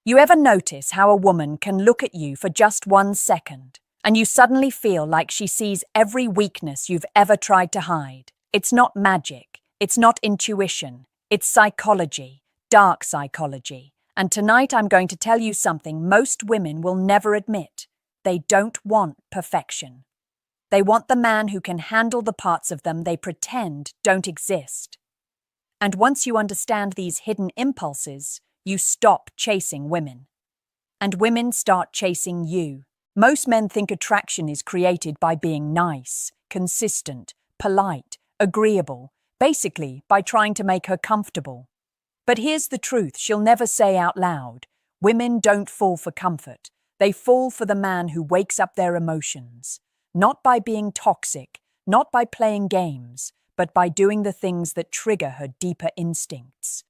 You ever notice how a woman can look at you for just 1 second and you suddenly feel like she sees every weakness you've ever tried to hide? It's not magic, it's not intuition, it's psychology, dark psychology. And tonight I'm going to tell you something most women will never admit. They don't want perfection. They want the man who can handle the parts of them they pretend don't exist. And once you understand these hidden impulses, you stop chasing women. And women start chasing you. Most men think attraction is created by being nice, consistent, polite, agreeable, basically by trying to make her comfortable. But here's the truth she'll never say out loud. Women don't fall for comfort. They fall for the man who wakes up their emotions. Not by being toxic, not by playing games, but by doing the things that trigger her deeper instincts.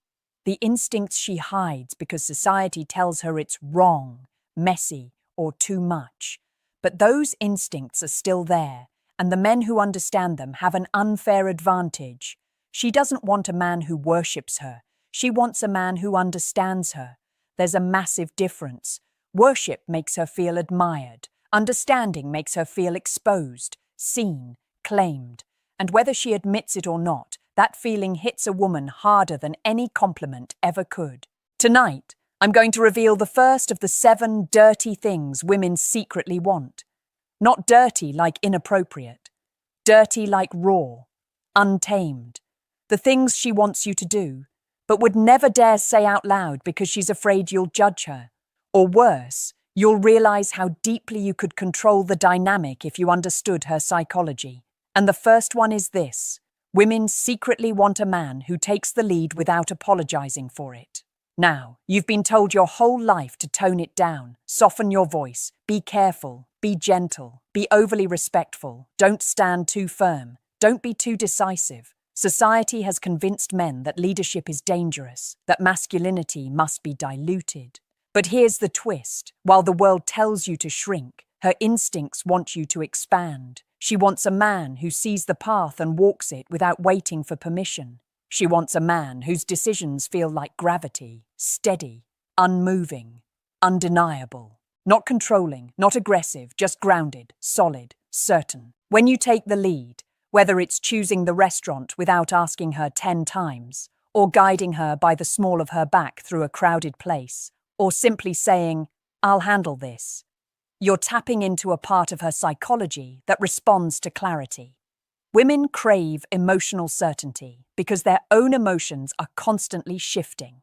The instincts she hides because society tells her it's wrong, messy, or too much. But those instincts are still there, and the men who understand them have an unfair advantage. She doesn't want a man who worships her. She wants a man who understands her. There's a massive difference. Worship makes her feel admired. Understanding makes her feel exposed, seen, claimed. And whether she admits it or not, that feeling hits a woman harder than any compliment ever could. Tonight, I'm going to reveal the first of the 7 dirty things women secretly want. Not dirty like inappropriate. Dirty like raw, untamed. The things she wants you to do, but would never dare say out loud because she's afraid you'll judge her. Or worse, you'll realize how deeply you could control the dynamic if you understood her psychology. And the first one is this. Women secretly want a man who takes the lead without apologizing for it. Now, you've been told your whole life to tone it down, soften your voice, be careful, be gentle, be overly respectful, don't stand too firm, don't be too decisive. Society has convinced men that leadership is dangerous, that masculinity must be diluted. But here's the twist. While the world tells you to shrink, her instincts want you to expand. She wants a man who sees the path and walks it without waiting for permission. She wants a man whose decisions feel like gravity, steady, unmoving, undeniable. Not controlling, not aggressive, just grounded, solid, certain. When you take the lead, whether it's choosing the restaurant without asking her 10 times, or guiding her by the small of her back through a crowded place, or simply saying, "I'll handle this," you're tapping into a part of her psychology that responds to clarity. Women crave emotional certainty because their own emotions are constantly shifting.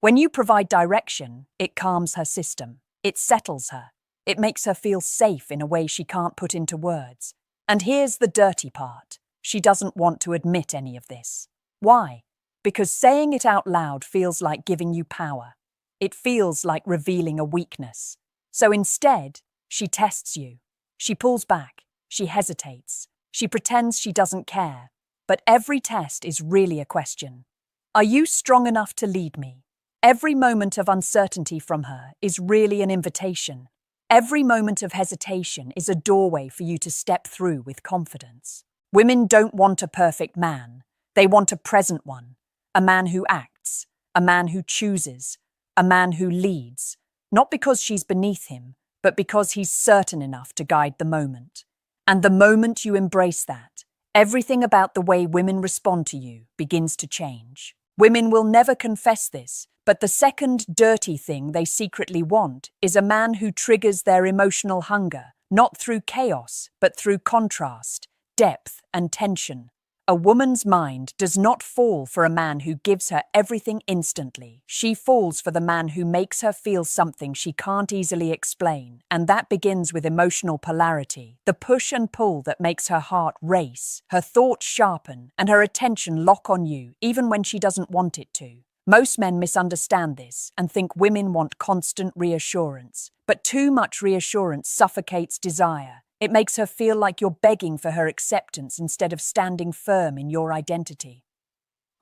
When you provide direction, it calms her system. It settles her. It makes her feel safe in a way she can't put into words. And here's the dirty part. She doesn't want to admit any of this. Why? Because saying it out loud feels like giving you power. It feels like revealing a weakness. So instead, she tests you. She pulls back. She hesitates. She pretends she doesn't care. But every test is really a question. Are you strong enough to lead me? Every moment of uncertainty from her is really an invitation. Every moment of hesitation is a doorway for you to step through with confidence. Women don't want a perfect man. They want a present one. A man who acts. A man who chooses. A man who leads. Not because she's beneath him, but because he's certain enough to guide the moment. And the moment you embrace that, everything about the way women respond to you begins to change. Women will never confess this, but the second dirty thing they secretly want is a man who triggers their emotional hunger, not through chaos, but through contrast, depth, and tension. A woman's mind does not fall for a man who gives her everything instantly. She falls for the man who makes her feel something she can't easily explain, and that begins with emotional polarity, the push and pull that makes her heart race, her thoughts sharpen, and her attention lock on you, even when she doesn't want it to. Most men misunderstand this and think women want constant reassurance, but too much reassurance suffocates desire. It makes her feel like you're begging for her acceptance instead of standing firm in your identity.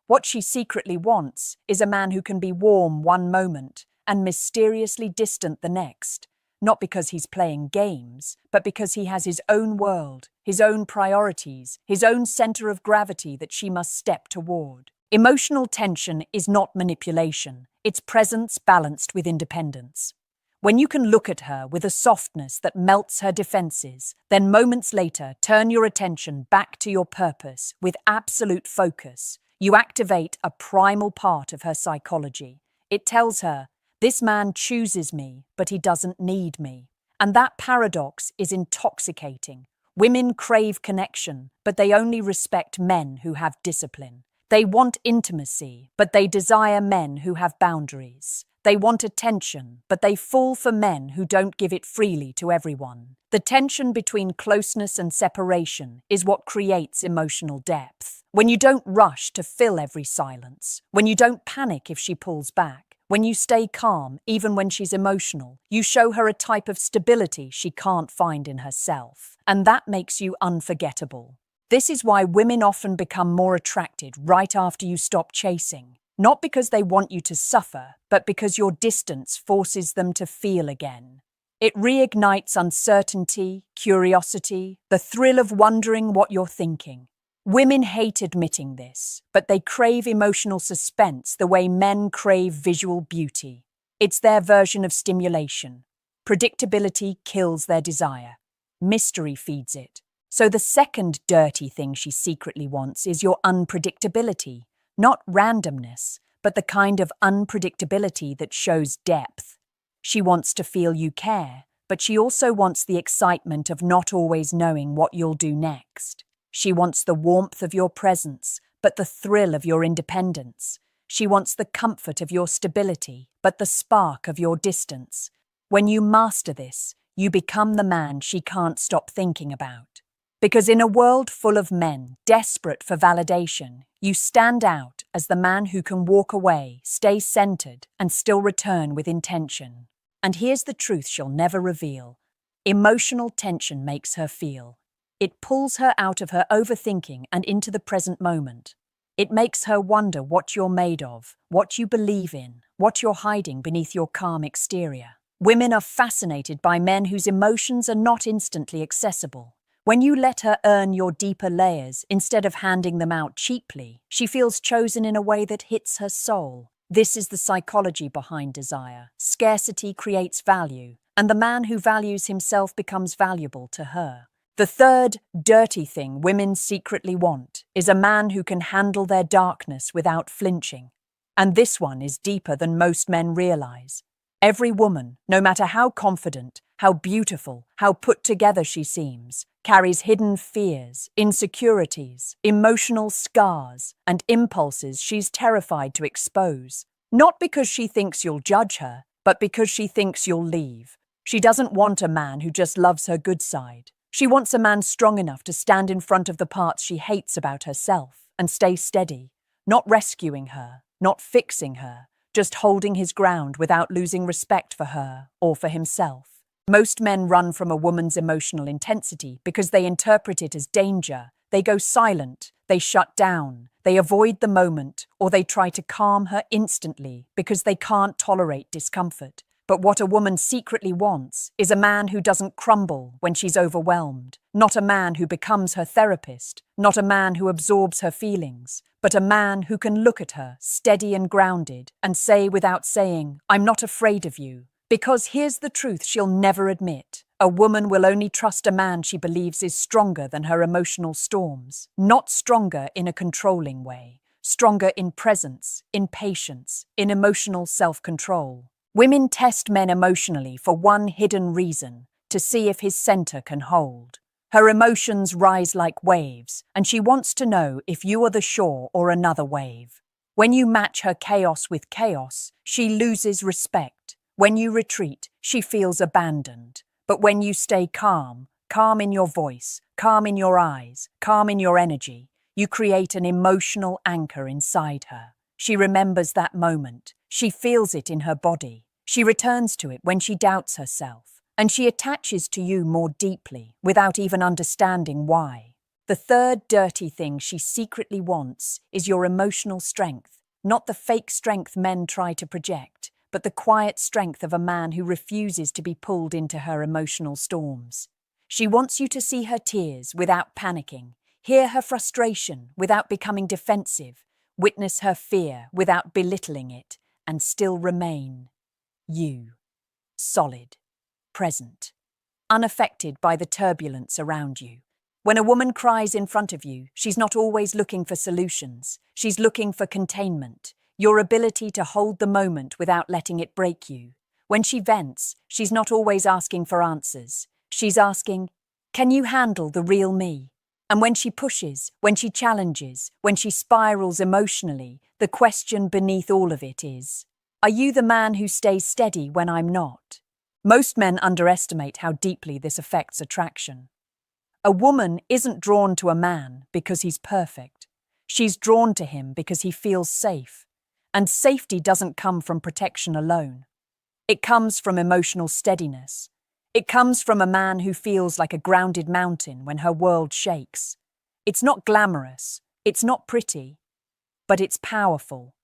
What she secretly wants is a man who can be warm one moment and mysteriously distant the next, not because he's playing games, but because he has his own world, his own priorities, his own center of gravity that she must step toward. Emotional tension is not manipulation, it's presence balanced with independence. When you can look at her with a softness that melts her defenses, then moments later turn your attention back to your purpose with absolute focus, you activate a primal part of her psychology. It tells her, this man chooses me, but he doesn't need me. And that paradox is intoxicating. Women crave connection, but they only respect men who have discipline. They want intimacy, but they desire men who have boundaries. They want attention, but they fall for men who don't give it freely to everyone. The tension between closeness and separation is what creates emotional depth. When you don't rush to fill every silence, when you don't panic if she pulls back, when you stay calm even when she's emotional, you show her a type of stability she can't find in herself. And that makes you unforgettable. This is why women often become more attracted right after you stop chasing. Not because they want you to suffer, but because your distance forces them to feel again. It reignites uncertainty, curiosity, the thrill of wondering what you're thinking. Women hate admitting this, but they crave emotional suspense the way men crave visual beauty. It's their version of stimulation. Predictability kills their desire. Mystery feeds it. So the second dirty thing she secretly wants is your unpredictability. Not randomness, but the kind of unpredictability that shows depth. She wants to feel you care, but she also wants the excitement of not always knowing what you'll do next. She wants the warmth of your presence, but the thrill of your independence. She wants the comfort of your stability, but the spark of your distance. When you master this, you become the man she can't stop thinking about. Because in a world full of men desperate for validation, you stand out as the man who can walk away, stay centered, and still return with intention. And here's the truth she'll never reveal. Emotional tension makes her feel. It pulls her out of her overthinking and into the present moment. It makes her wonder what you're made of, what you believe in, what you're hiding beneath your calm exterior. Women are fascinated by men whose emotions are not instantly accessible. When you let her earn your deeper layers instead of handing them out cheaply, she feels chosen in a way that hits her soul. This is the psychology behind desire. Scarcity creates value, and the man who values himself becomes valuable to her. The third dirty thing women secretly want is a man who can handle their darkness without flinching. And this one is deeper than most men realize. Every woman, no matter how confident, how beautiful, how put together she seems, carries hidden fears, insecurities, emotional scars, and impulses she's terrified to expose. Not because she thinks you'll judge her, but because she thinks you'll leave. She doesn't want a man who just loves her good side. She wants a man strong enough to stand in front of the parts she hates about herself and stay steady, not rescuing her, not fixing her, just holding his ground without losing respect for her or for himself. Most men run from a woman's emotional intensity because they interpret it as danger. They go silent, they shut down, they avoid the moment, or they try to calm her instantly because they can't tolerate discomfort. But what a woman secretly wants is a man who doesn't crumble when she's overwhelmed, not a man who becomes her therapist, not a man who absorbs her feelings, but a man who can look at her, steady and grounded, and say without saying, "I'm not afraid of you." Because here's the truth she'll never admit. A woman will only trust a man she believes is stronger than her emotional storms, not stronger in a controlling way, stronger in presence, in patience, in emotional self-control. Women test men emotionally for one hidden reason, to see if his center can hold. Her emotions rise like waves, and she wants to know if you are the shore or another wave. When you match her chaos with chaos, she loses respect. When you retreat, she feels abandoned. But when you stay calm, calm in your voice, calm in your eyes, calm in your energy, you create an emotional anchor inside her. She remembers that moment. She feels it in her body. She returns to it when she doubts herself. And she attaches to you more deeply, without even understanding why. The third dirty thing she secretly wants is your emotional strength, not the fake strength men try to project, but the quiet strength of a man who refuses to be pulled into her emotional storms. She wants you to see her tears without panicking, hear her frustration without becoming defensive, witness her fear without belittling it, and still remain you, solid, present, unaffected by the turbulence around you. When a woman cries in front of you, she's not always looking for solutions. She's looking for containment, your ability to hold the moment without letting it break you. When she vents, she's not always asking for answers. She's asking, can you handle the real me? And when she pushes, when she challenges, when she spirals emotionally, the question beneath all of it is, are you the man who stays steady when I'm not? Most men underestimate how deeply this affects attraction. A woman isn't drawn to a man because he's perfect. She's drawn to him because he feels safe. And safety doesn't come from protection alone. It comes from emotional steadiness. It comes from a man who feels like a grounded mountain when her world shakes. It's not glamorous, it's not pretty, but it's powerful.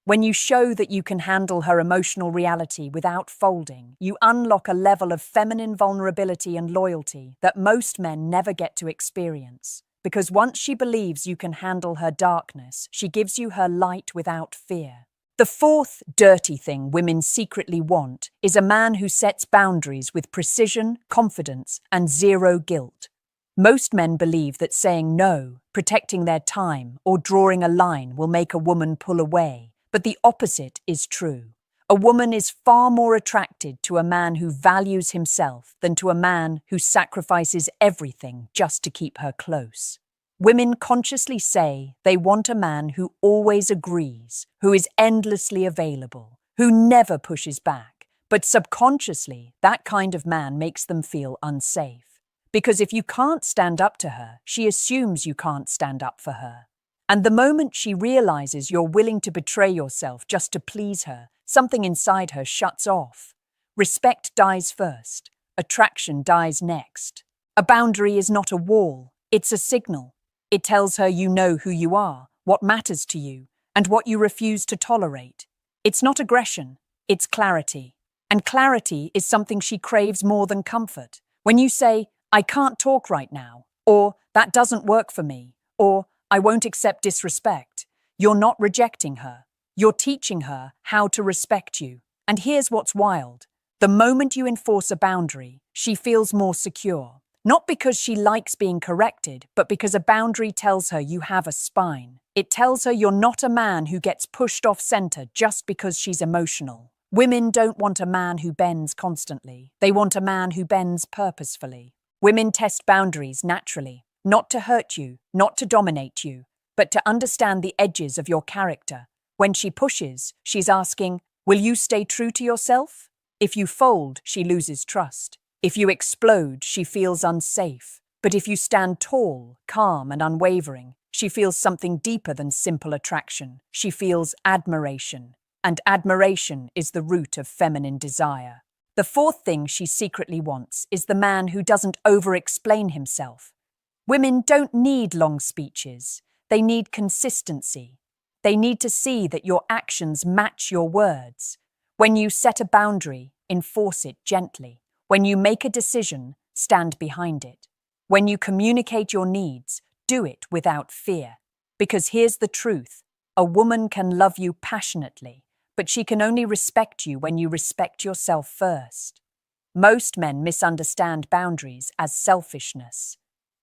When you show that you can handle her emotional reality without folding, you unlock a level of feminine vulnerability and loyalty that most men never get to experience. Because once she believes you can handle her darkness, she gives you her light without fear. The fourth dirty thing women secretly want is a man who sets boundaries with precision, confidence, and zero guilt. Most men believe that saying no, protecting their time, or drawing a line will make a woman pull away. But the opposite is true. A woman is far more attracted to a man who values himself than to a man who sacrifices everything just to keep her close. Women consciously say they want a man who always agrees, who is endlessly available, who never pushes back. But subconsciously, that kind of man makes them feel unsafe. Because if you can't stand up to her, she assumes you can't stand up for her. And the moment she realizes you're willing to betray yourself just to please her, something inside her shuts off. Respect dies first. Attraction dies next. A boundary is not a wall, it's a signal. It tells her you know who you are, what matters to you, and what you refuse to tolerate. It's not aggression, it's clarity. And clarity is something she craves more than comfort. When you say, I can't talk right now, or that doesn't work for me, or I won't accept disrespect, you're not rejecting her. You're teaching her how to respect you. And here's what's wild. The moment you enforce a boundary, she feels more secure. Not because she likes being corrected, but because a boundary tells her you have a spine. It tells her you're not a man who gets pushed off center just because she's emotional. Women don't want a man who bends constantly. They want a man who bends purposefully. Women test boundaries naturally. Not to hurt you, not to dominate you, but to understand the edges of your character. When she pushes, she's asking, will you stay true to yourself? If you fold, she loses trust. If you explode, she feels unsafe. But if you stand tall, calm, and unwavering, she feels something deeper than simple attraction. She feels admiration. And admiration is the root of feminine desire. The fourth thing she secretly wants is the man who doesn't over-explain himself. Women don't need long speeches. They need consistency. They need to see that your actions match your words. When you set a boundary, enforce it gently. When you make a decision, stand behind it. When you communicate your needs, do it without fear. Because here's the truth. A woman can love you passionately, but she can only respect you when you respect yourself first. Most men misunderstand boundaries as selfishness.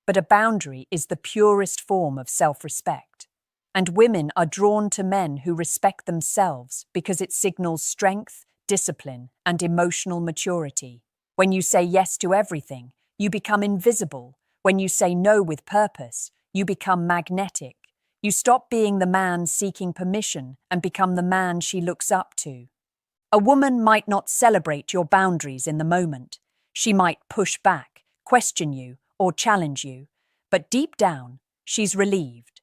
But a boundary is the purest form of self-respect. And women are drawn to men who respect themselves because it signals strength, discipline, and emotional maturity. When you say yes to everything, you become invisible. When you say no with purpose, you become magnetic. You stop being the man seeking permission and become the man she looks up to. A woman might not celebrate your boundaries in the moment. She might push back, question you, or challenge you, but deep down, she's relieved.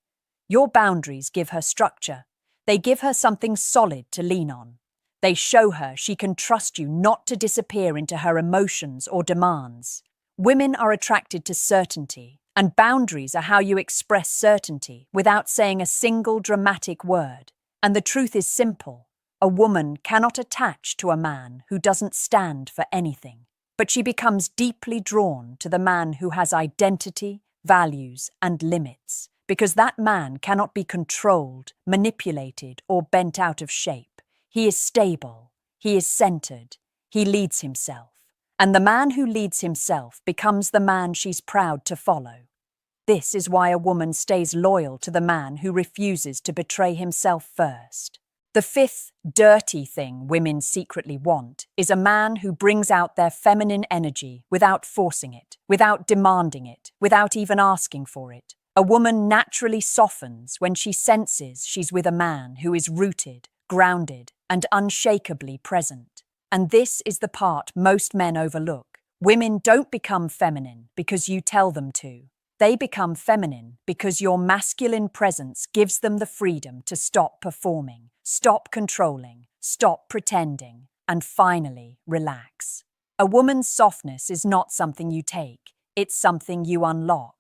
Your boundaries give her structure. They give her something solid to lean on. They show her she can trust you not to disappear into her emotions or demands. Women are attracted to certainty, and boundaries are how you express certainty without saying a single dramatic word. And the truth is simple. A woman cannot attach to a man who doesn't stand for anything. But she becomes deeply drawn to the man who has identity, values, and limits, because that man cannot be controlled, manipulated, or bent out of shape. He is stable. He is centered. He leads himself. And the man who leads himself becomes the man she's proud to follow. This is why a woman stays loyal to the man who refuses to betray himself first. The fifth dirty thing women secretly want is a man who brings out their feminine energy without forcing it, without demanding it, without even asking for it. A woman naturally softens when she senses she's with a man who is rooted, grounded, and unshakably present. And this is the part most men overlook. Women don't become feminine because you tell them to. They become feminine because your masculine presence gives them the freedom to stop performing, stop controlling, stop pretending, and finally relax. A woman's softness is not something you take, it's something you unlock.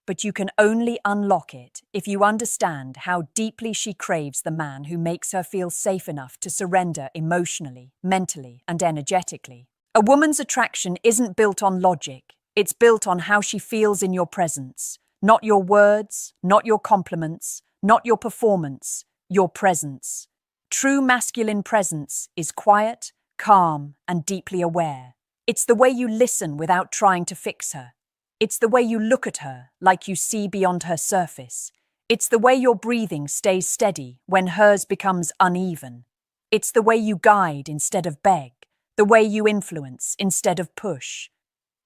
But you can only unlock it if you understand how deeply she craves the man who makes her feel safe enough to surrender emotionally, mentally, and energetically. A woman's attraction isn't built on logic. It's built on how she feels in your presence, not your words, not your compliments, not your performance, your presence. True masculine presence is quiet, calm, and deeply aware. It's the way you listen without trying to fix her. It's the way you look at her like you see beyond her surface. It's the way your breathing stays steady when hers becomes uneven. It's the way you guide instead of beg, the way you influence instead of push.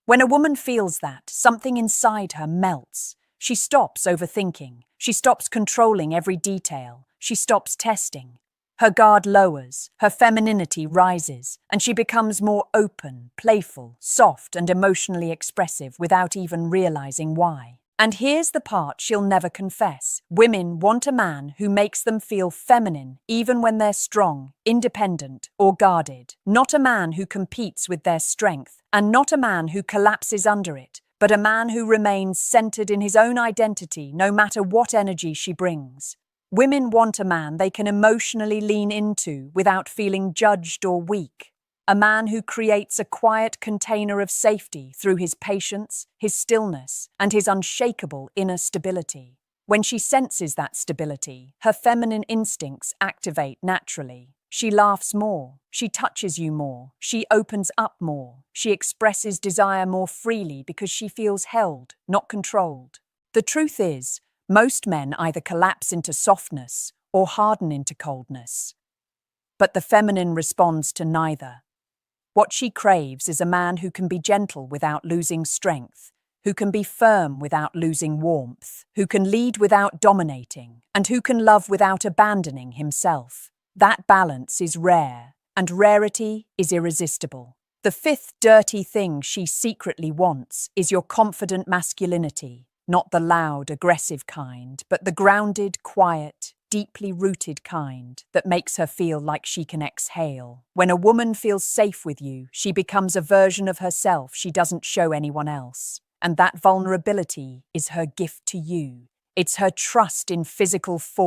When a woman feels that, something inside her melts. She stops overthinking. She stops controlling every detail. She stops testing. Her guard lowers, her femininity rises, and she becomes more open, playful, soft, and emotionally expressive without even realizing why. And here's the part she'll never confess. Women want a man who makes them feel feminine even when they're strong, independent, or guarded. Not a man who competes with their strength, and not a man who collapses under it, but a man who remains centered in his own identity no matter what energy she brings. Women want a man they can emotionally lean into without feeling judged or weak. A man who creates a quiet container of safety through his patience, his stillness, and his unshakable inner stability. When she senses that stability, her feminine instincts activate naturally. She laughs more, she touches you more, she opens up more, she expresses desire more freely because she feels held, not controlled. The truth is, most men either collapse into softness or harden into coldness. But the feminine responds to neither. What she craves is a man who can be gentle without losing strength, who can be firm without losing warmth, who can lead without dominating, and who can love without abandoning himself. That balance is rare, and rarity is irresistible. The fifth dirty thing she secretly wants is your confident masculinity, not the loud, aggressive kind, but the grounded, quiet, deeply rooted kind that makes her feel like she can exhale. When a woman feels safe with you, she becomes a version of herself she doesn't show anyone else. And that vulnerability is her gift to you. It's her trust in physical form.